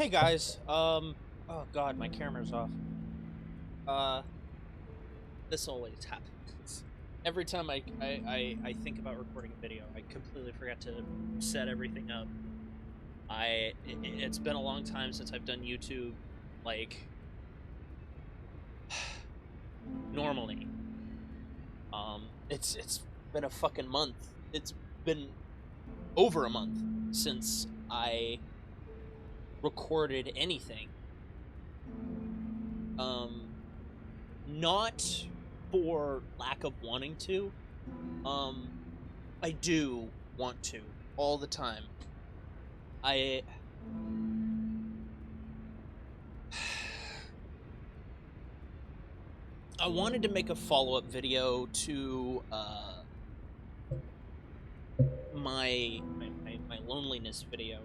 Hey guys, oh god, my camera's off. Uh, this always happens. Every time I think about recording a video, I completely forget to set everything up. It's been a long time since I've done YouTube, like, normally. It's been a fucking month. It's been over a month since I recorded anything. Um, Not for lack of wanting to. Um, I do want to all the time. I I wanted to make a follow-up video to my loneliness video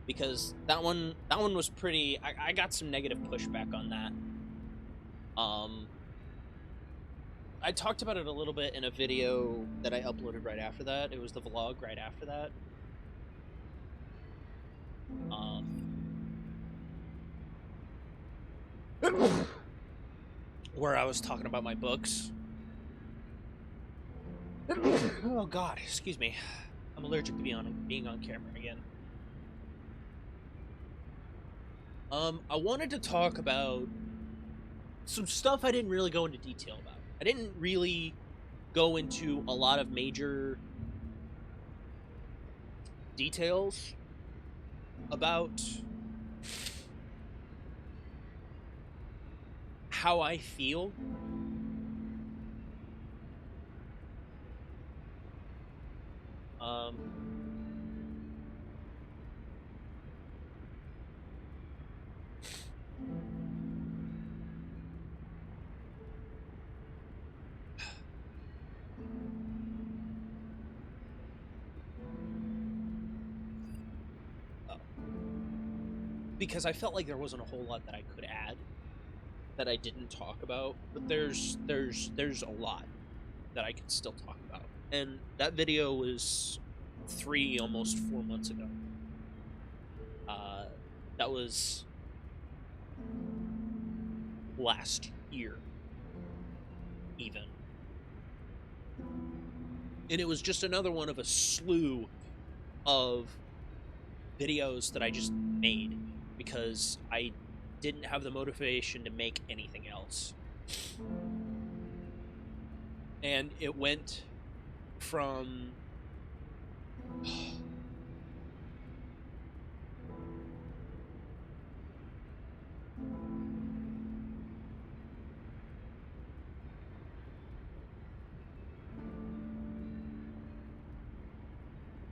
because that one was pretty. I got some negative pushback on that. Um, I talked about it a little bit in a video that I uploaded right after that. It was the vlog right after that. Um, where I was talking about my books. Oh God, excuse me. I'm allergic to being on camera again. I wanted to talk about some stuff I didn't really go into detail about. I didn't really go into a lot of major details about how I feel. Um, oh, because I felt like there wasn't a whole lot that I could add that I didn't talk about, but there's a lot that I could still talk about. And that video was 3 almost 4 months ago. Uh that was last year even. And it was just another one of a slew of videos that I just made because I didn't have the motivation to make anything else. And it went from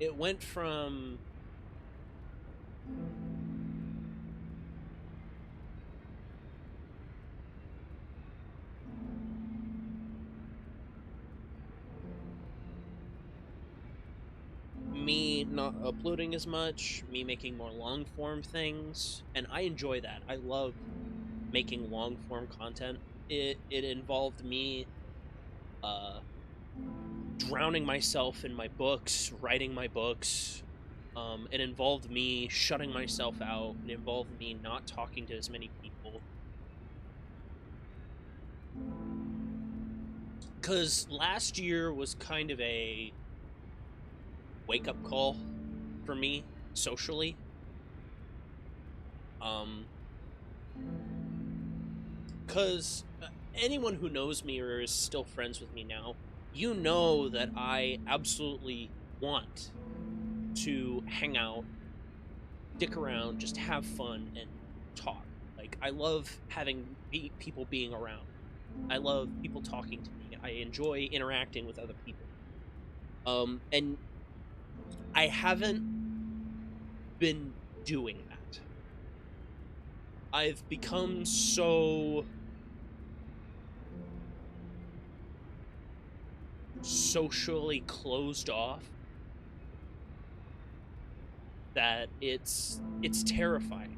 it went from me not uploading as much, me making more long form things, and I enjoy that. I love making long form content. It involved me uh drowning myself in my books, writing my books. It involved me shutting myself out. It involved me not talking to as many people. Because last year was kind of a wake up call for me socially. Um, because anyone who knows me or is still friends with me now, you know that I absolutely want to hang out, dick around, just have fun, and talk. Like, I love having people being around. I love people talking to me. I enjoy interacting with other people. And I haven't been doing that. I've become so socially closed off that it's terrifying.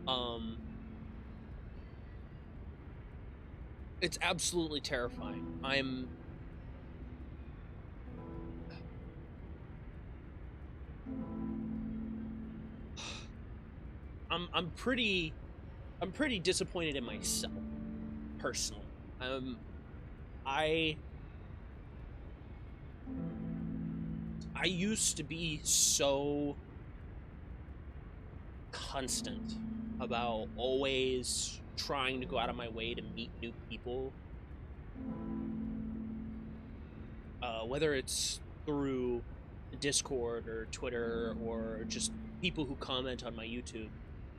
Um it's absolutely terrifying. I'm pretty disappointed in myself personally. I I used to be so constant about always trying to go out of my way to meet new people, whether it's through Discord or Twitter or just people who comment on my YouTube.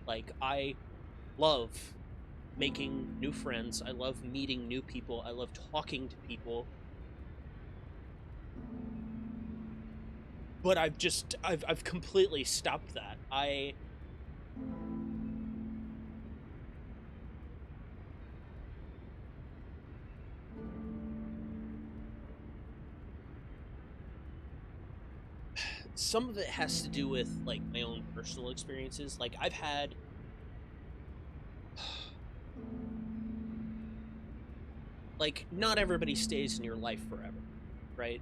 Like, I love making new friends. I love meeting new people. I love talking to people. But I've completely stopped that. I Some of it has to do with like my own personal experiences. Like, I've had like, not everybody stays in your life forever, right?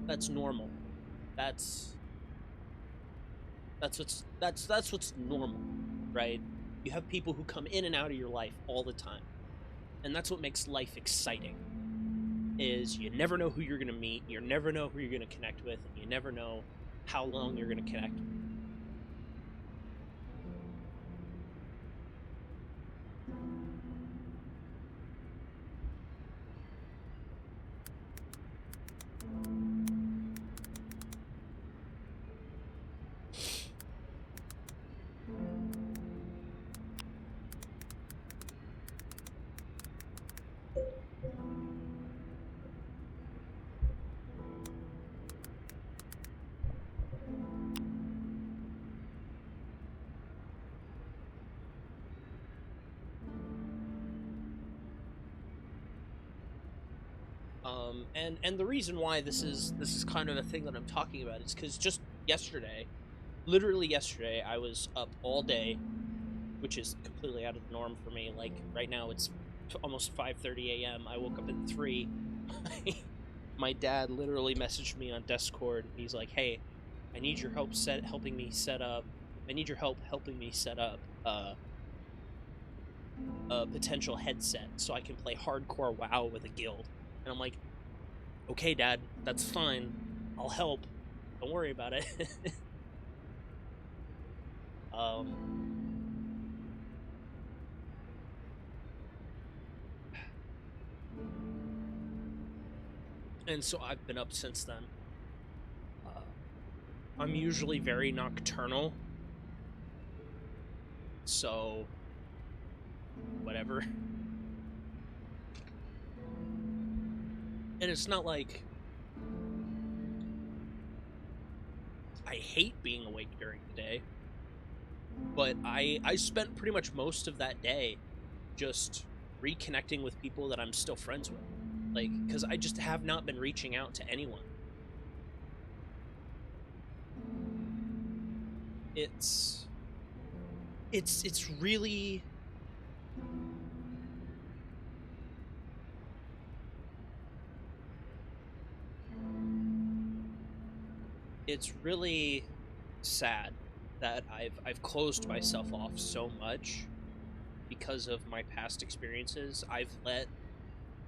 That's normal. That's that's what's normal, right? You have people who come in and out of your life all the time. And that's what makes life exciting. Is you never know who you're going to meet, you never know who you're going to connect with, and you never know how long you're going to connect with. And the reason why this is kind of a thing that I'm talking about is because just yesterday, literally yesterday, I was up all day, which is completely out of the norm for me. Like, right now it's almost 5:30 a.m. I woke up at 3. My dad literally messaged me on Discord. He's like, "Hey, I need your help helping me set up. I need your help helping me set up a potential headset so I can play hardcore WoW with a guild." And I'm like, "Okay, Dad, that's fine. I'll help. Don't worry about it." um, and so I've been up since then. Uh, I'm usually very nocturnal, so whatever. And it's not like I hate being awake during the day, but I spent pretty much most of that day just reconnecting with people that I'm still friends with. Like, because I just have not been reaching out to anyone. It's really it's really sad that I've closed myself off so much because of my past experiences. I've let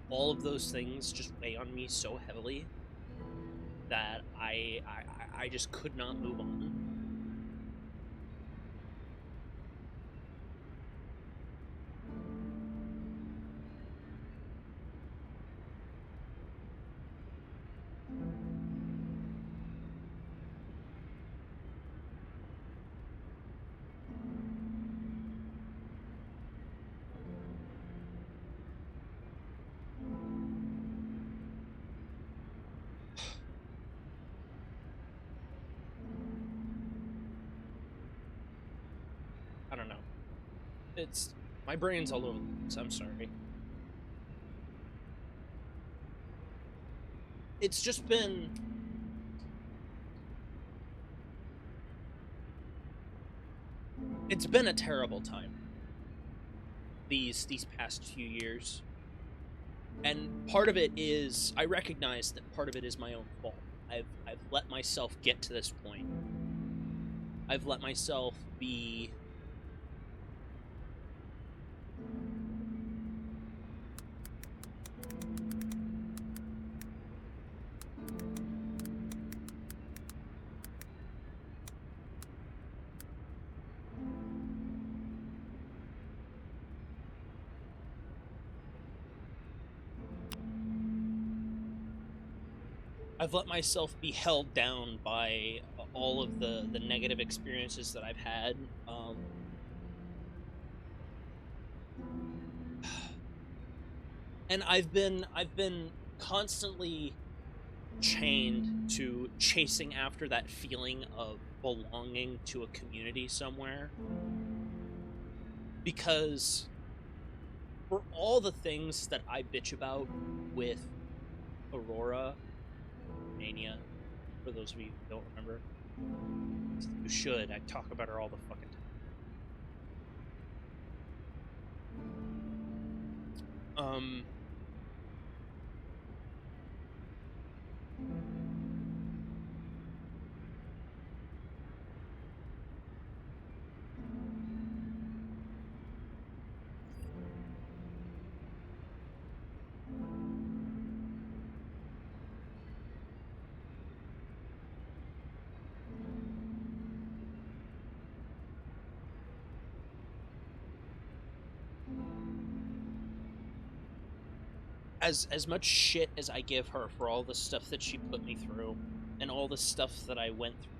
all of those things just weigh on me so heavily that I just could not move on. I don't know. It's my brain's all over the place. I'm sorry. It's just been it's been a terrible time these past few years. And part of it is, I recognize that part of it is my own fault. I've let myself get to this point. I've let myself be I've let myself be held down by all of the negative experiences that I've had. And I've been constantly chained to chasing after that feeling of belonging to a community somewhere, because for all the things that I bitch about with Aurora Mania, for those of you who don't remember, you should. I talk about her all the fucking time. As much shit as I give her for all the stuff that she put me through and all the stuff that I went through,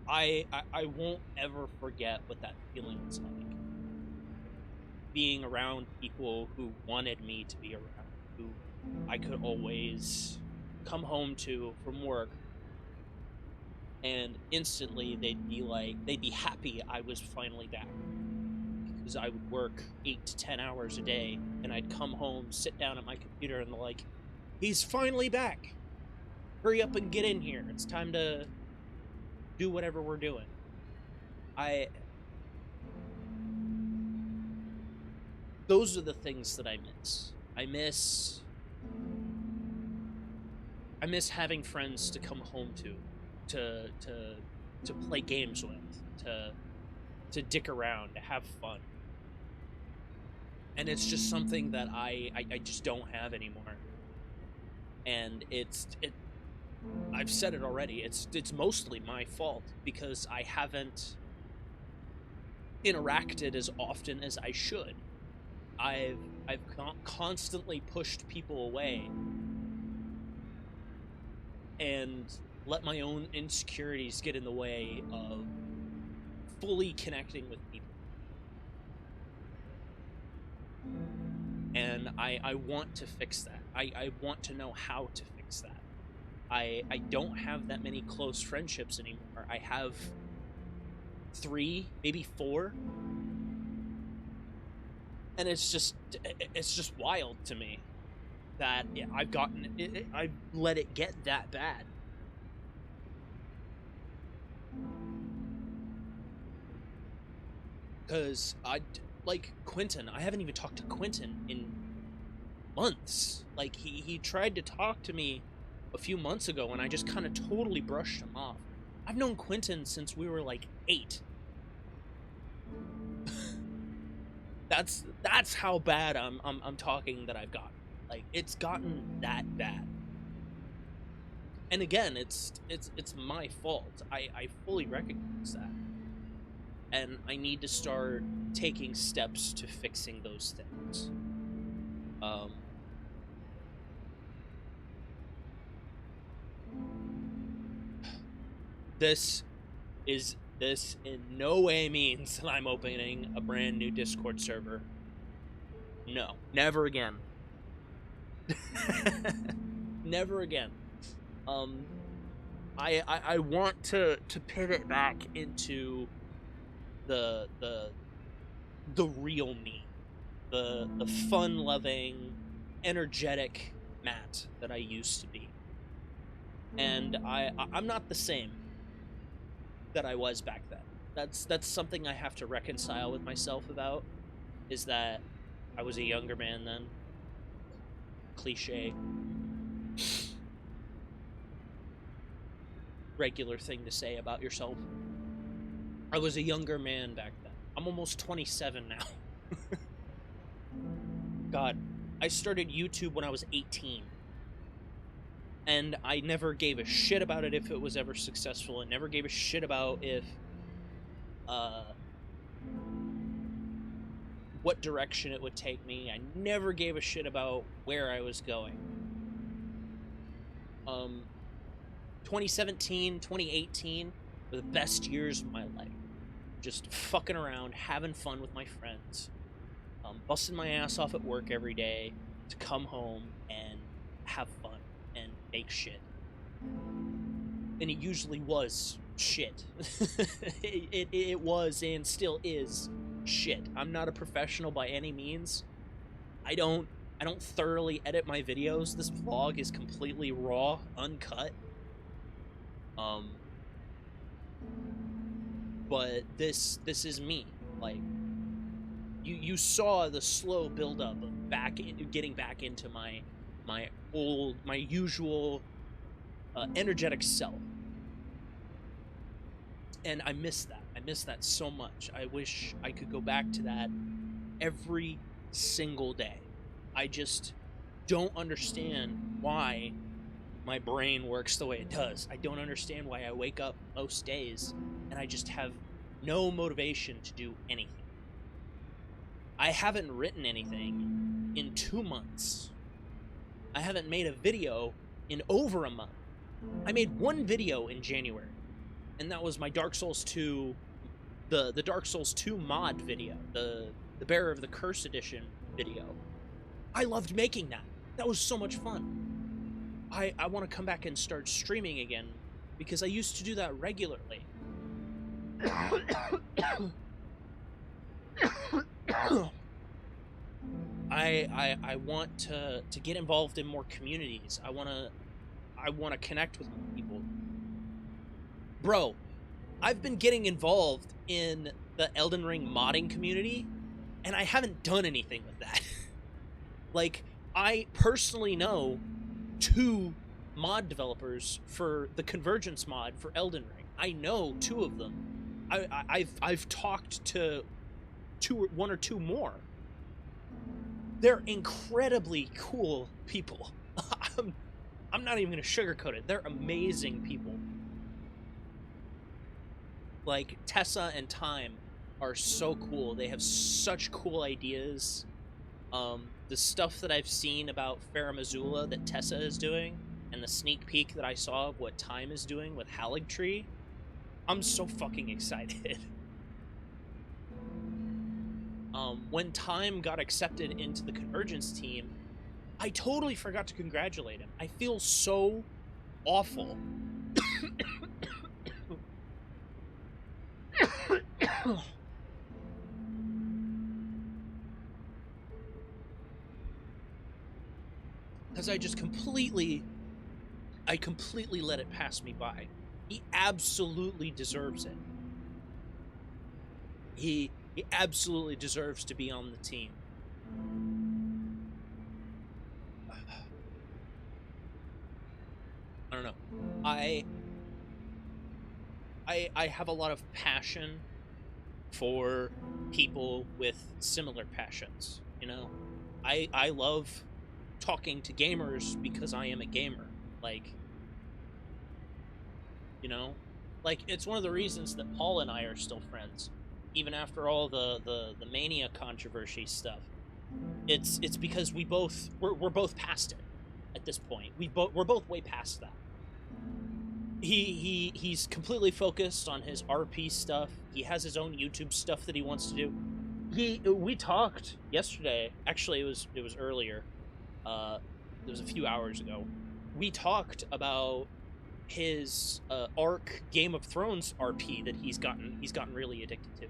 I won't ever forget what that feeling was like. Being around people who wanted me to be around, who I could always come home to from work, and instantly they'd be happy I was finally back. Because I would work 8 to 10 hours a day, and I'd come home, sit down at my computer, and they're like, he's finally back. Hurry up and get in here. It's time to do whatever we're doing. Those are the things that I miss. I miss having friends to come home to play games with, to dick around, to have fun. And it's just something that I just don't have anymore. And I've said it already. It's mostly my fault because I haven't interacted as often as I should. I've constantly pushed people away and let my own insecurities get in the way of fully connecting with people. And I want to fix that. I want to know how to fix that. I don't have that many close friendships anymore. I have 3, maybe 4. And it's just wild to me that I've let it get that bad. Because like Quentin, I haven't even talked to Quentin in months. Like he tried to talk to me a few months ago, and I just kind of totally brushed him off. I've known Quentin since we were like 8. That's how bad I'm talking that I've gotten. Like it's gotten that bad. And again, it's my fault. I fully recognize that. And I need to start taking steps to fixing those things. This in no way means that I'm opening a brand new Discord server. No, never again. Never again. I want to pivot back into the real me, the fun-loving, energetic Matt that I used to be. And I'm not the same that I was back then. That's something I have to reconcile with myself about, is that I was a younger man then. Cliche. Regular thing to say about yourself. I was a younger man back then. I'm almost 27 now. God, I started YouTube when I was 18. And I never gave a shit about it if it was ever successful. I never gave a shit about if what direction it would take me. I never gave a shit about where I was going. 2017, 2018 were the best years of my life. Just fucking around, having fun with my friends, busting my ass off at work every day to come home and have fun and make shit. And it usually was shit. it was and still is shit. I'm not a professional by any means. I don't thoroughly edit my videos. This vlog is completely raw, uncut. But this is me. Like, you saw the slow build up of getting back into my usual energetic self. And I miss that. I miss that so much. I wish I could go back to that every single day. I just don't understand why my brain works the way it does. I don't understand why I wake up most days and I just have no motivation to do anything. I haven't written anything in 2 months. I haven't made a video in over a month. I made one video in January, and that was my Dark Souls 2, the Dark Souls 2 mod video, the Bearer of the Curse edition video. I loved making that. That was so much fun. I want to come back and start streaming again, because I used to do that regularly. I want to get involved in more communities. I want to connect with more people. Bro, I've been getting involved in the Elden Ring modding community, and I haven't done anything with that. Like, I personally know 2 mod developers for the Convergence mod for Elden Ring. I know 2 of them. I've talked to 1 or 2 more. They're incredibly cool people. I'm not even gonna sugarcoat it. They're amazing people. Like, Tessa and Time are so cool. They have such cool ideas. The stuff that I've seen about Farum Azula that Tessa is doing, and the sneak peek that I saw of what Time is doing with Haligtree, I'm so fucking excited. When Time got accepted into the Convergence team, I totally forgot to congratulate him. I feel so awful. Because I completely let it pass me by. He absolutely deserves it. He absolutely deserves to be on the team. I don't know. I have a lot of passion for people with similar passions, you know? I love talking to gamers because I am a gamer. Like, you know? Like, it's one of the reasons that Paul and I are still friends, even after all the Mania controversy stuff. It's because we're both past it at this point. We're both way past that. He's completely focused on his RP stuff. He has his own YouTube stuff that he wants to do. We talked yesterday. Actually, it was earlier. It was a few hours ago. We talked about his Arc Game of Thrones RP that he's gotten really addicted to.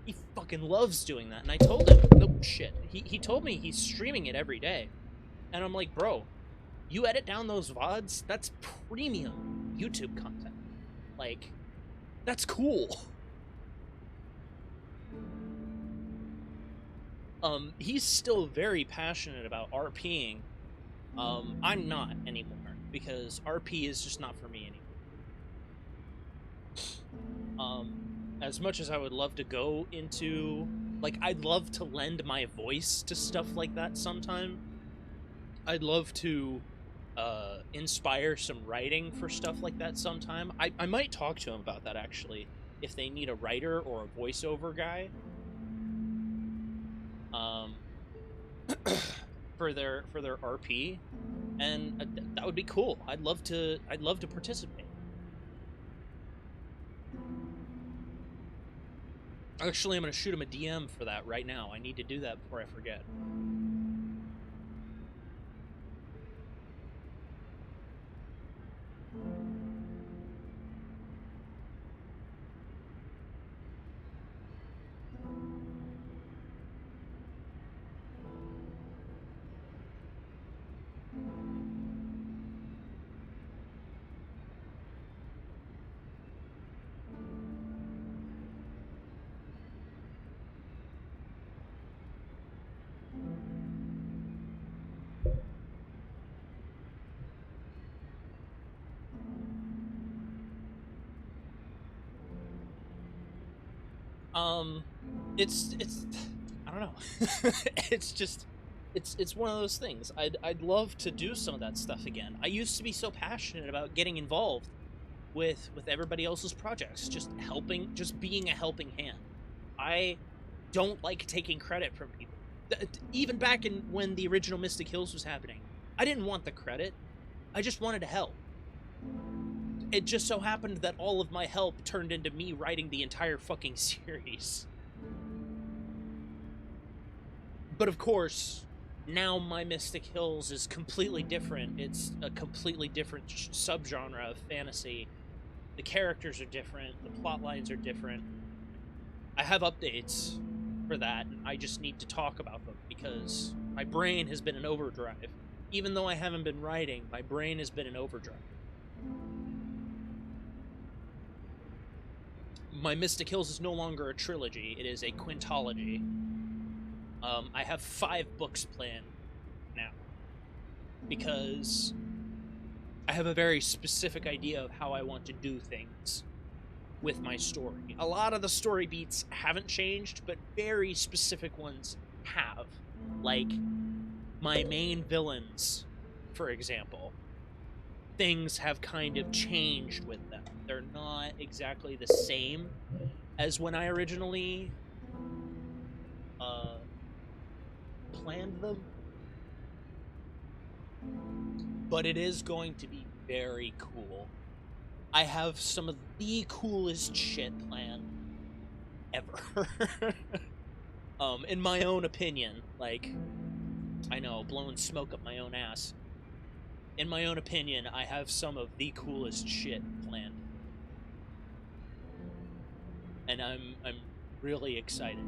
He fucking loves doing that, and I told him, no shit. He told me he's streaming it every day, and I'm like, bro, you edit down those VODs? That's premium YouTube content. Like, that's cool. He's still very passionate about RPing. I'm not anymore, because RP is just not for me anymore. As much as I would love to go into, like, I'd love to lend my voice to stuff like that sometime. I'd love to inspire some writing for stuff like that sometime. I might talk to him about that, actually, if they need a writer or a voiceover guy. um, for their RP, and that would be cool. I'd love to participate. Actually, I'm gonna shoot him a DM for that right now. I need to do that before I forget. It's I don't know. It's just it's one of those things. I'd love to do some of that stuff again. I used to be so passionate about getting involved with everybody else's projects, just helping, just being a helping hand. I don't like taking credit from people. Even back in when the original Mystic Hills was happening, I didn't want the credit. I just wanted to help. It just so happened that all of my help turned into me writing the entire fucking series. But of course, now my Mystic Hills is completely different. It's a completely different subgenre of fantasy. The characters are different, the plot lines are different. I have updates for that, and I just need to talk about them because my brain has been in overdrive. Even though I haven't been writing, my brain has been in overdrive. My Mystic Hills is no longer a trilogy, it is a quintology. I have 5 books planned now because I have a very specific idea of how I want to do things with my story. A lot of the story beats haven't changed, but very specific ones have. Like, my main villains, for example. Things have kind of changed with them. They're not exactly the same as when I originally planned them. But it is going to be very cool. I have some of the coolest shit planned ever. In my own opinion. Like, I know, blowing smoke up my own ass. In my own opinion, I have some of the coolest shit planned. And I'm really excited.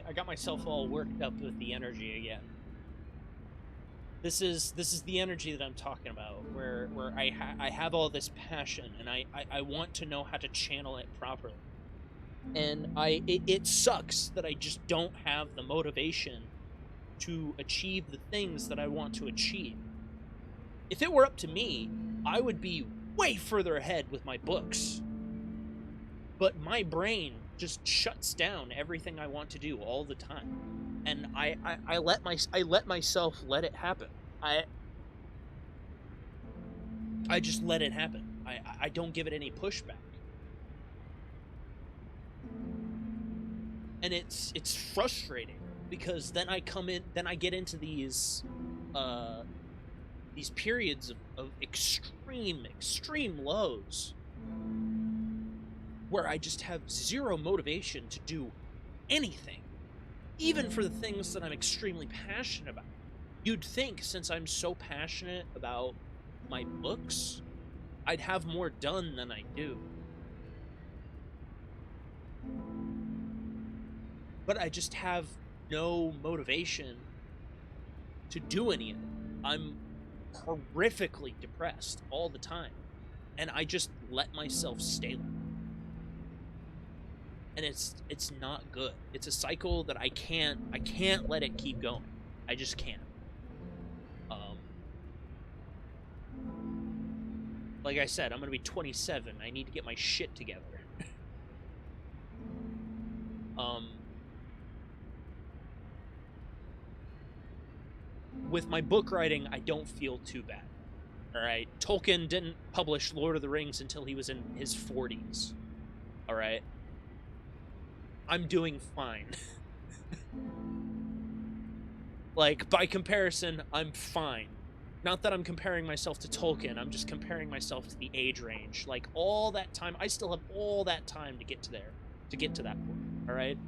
I got myself all worked up with the energy again. This is the energy that I'm talking about, where I have all this passion, and I want to know how to channel it properly. And it sucks that I just don't have the motivation to achieve the things that I want to achieve. If it were up to me, I would be way further ahead with my books. But my brain just shuts down everything I want to do all the time, and I let myself let it happen. I just let it happen. I don't give it any pushback, and it's frustrating because then I get into these periods of extreme lows where I just have zero motivation to do anything, even for the things that I'm extremely passionate about. You'd think, since I'm so passionate about my books, I'd have more done than I do. But I just have no motivation to do any of it. I'm horrifically depressed all the time, and I just let myself stay like that. And it's not good. It's a cycle that I can't let it keep going. I just can't. Like I said, I'm gonna be 27. I need to get my shit together. With my book writing, I don't feel too bad. Alright? Tolkien didn't publish Lord of the Rings until he was in his 40s. Alright? I'm doing fine. Like, by comparison, I'm fine. Not that I'm comparing myself to Tolkien, I'm just comparing myself to the age range. Like, all that time, I still have all that time to get to there. To get to that point, alright?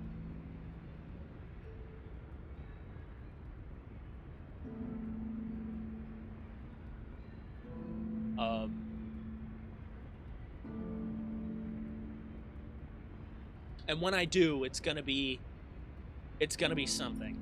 And when I do, it's gonna be something.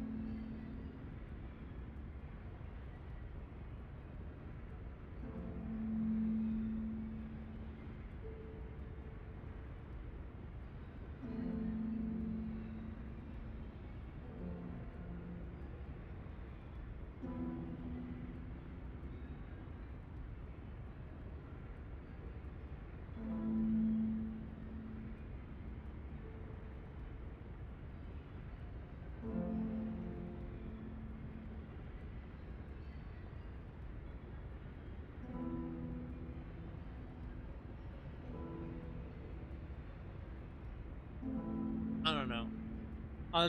I don't know. I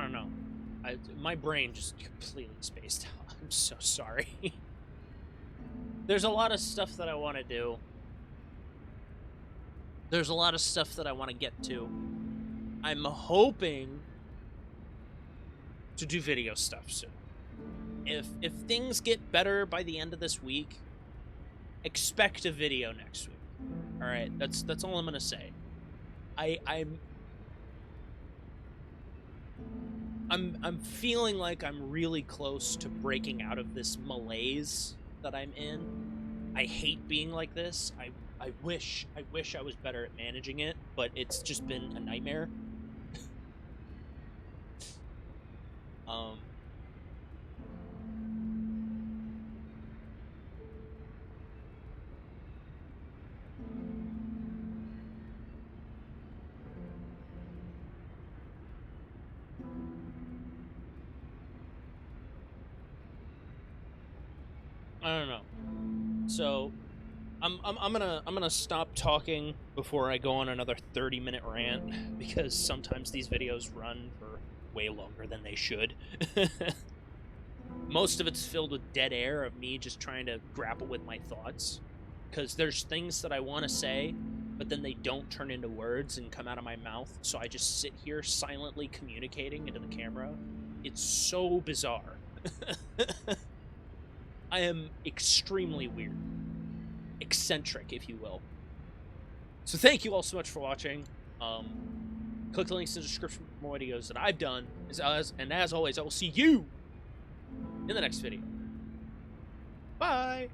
don't know. My brain just completely spaced out. I'm so sorry. There's a lot of stuff that I want to do. There's a lot of stuff that I want to get to. I'm hoping to do video stuff soon. If things get better by the end of this week, expect a video next week. All right, that's all I'm gonna say. I'm feeling like I'm really close to breaking out of this malaise that I'm in. I hate being like this. I wish I was better at managing it, but it's just been a nightmare. I don't know. So I'm gonna stop talking before I go on another 30-minute rant, because sometimes these videos run for way longer than they should. Most of it's filled with dead air of me just trying to grapple with my thoughts, because there's things that I want to say, but then they don't turn into words and come out of my mouth, so I just sit here silently communicating into the camera. It's so bizarre. I am extremely weird. Eccentric, if you will. So thank you all so much for watching. Click the links in the description for more videos that I've done. And as always, I will see you in the next video. Bye!